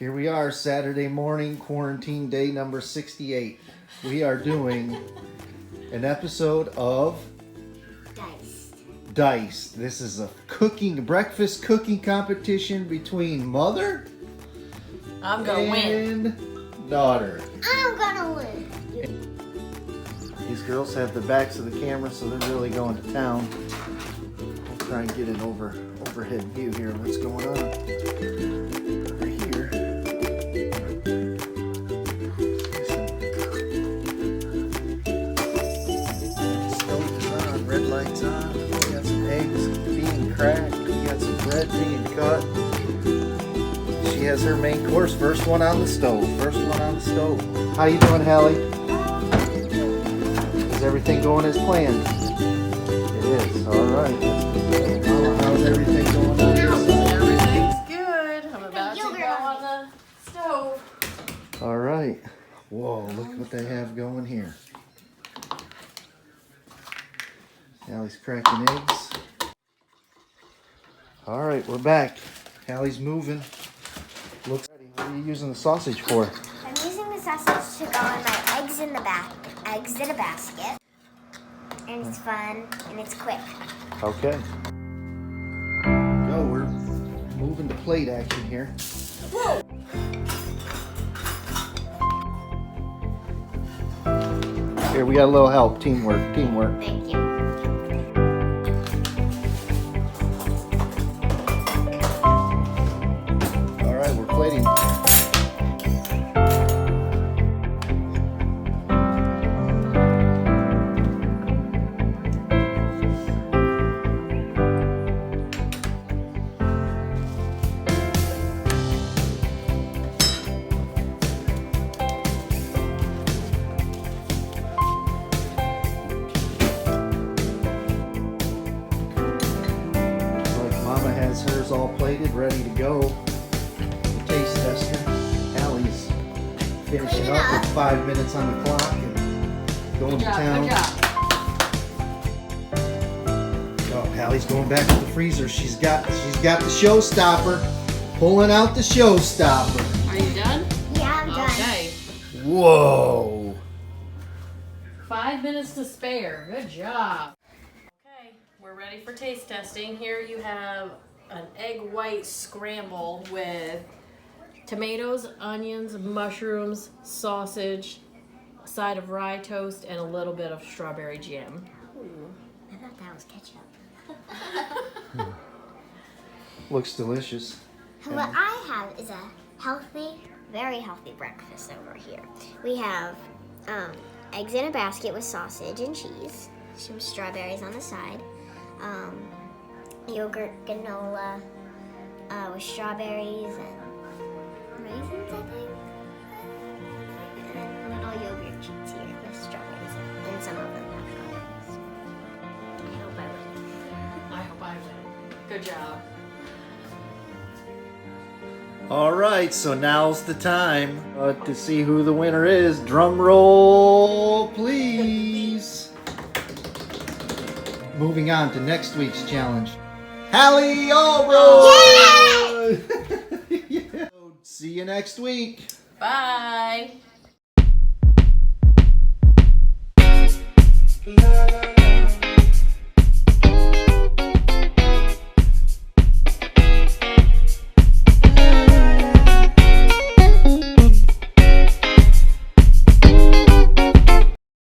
Here we are, Saturday morning, quarantine day number 68. We are doing an episode of Diced. This is a breakfast cooking competition between mother I'm gonna and daughter. I'm gonna win. These girls have the backs of the camera, so they're really going to town. We'll try and get an overhead view here of what's going on. Right here. Stove is on, red light's on. We got some eggs being cracked. We got some bread being cut. She has her main course, first one on the stove. How you doing, Hallie? Is everything going as planned? It is. All right. Mama, how's everything going on this side? Everything's good. I'm about to go on the stove. All right. Whoa, look what they have going here. Hallie's cracking eggs. All right, we're back. Hallie's moving. Looks ready. What are you using the sausage for? I'm using the sausage to go in my eggs in a basket. And it's fun and it's quick. Okay. Go, we're moving to plate action here. Whoa! Here, we got a little help. Teamwork. Thank you. All right, we're plating. Mama has hers all plated, ready to go. The taste tester. Allie's finishing up with 5 minutes on the clock and going to town. Good job. Oh, Hallie's going back to the freezer. She's got the showstopper. Pulling out the showstopper. Are you done? Yeah, I'm done. Okay. Whoa. 5 minutes to spare. Good job. Okay, we're ready for taste testing. Here you have an egg white scramble with tomatoes, onions, mushrooms, sausage, a side of rye toast, and a little bit of strawberry jam. Ooh, I thought that was ketchup. Looks delicious. What I have is a healthy, very healthy breakfast over here. We have eggs in a basket with sausage and cheese, some strawberries on the side, yogurt granola with strawberries and raisins, I think, and little yogurt treats here with strawberries, and some of them have strawberries. I hope I win. I hope I win. Good job. All right, so now's the time to see who the winner is. Drum roll, please. Moving on to next week's challenge. Hallie Allroad! Yeah. See you next week. Bye.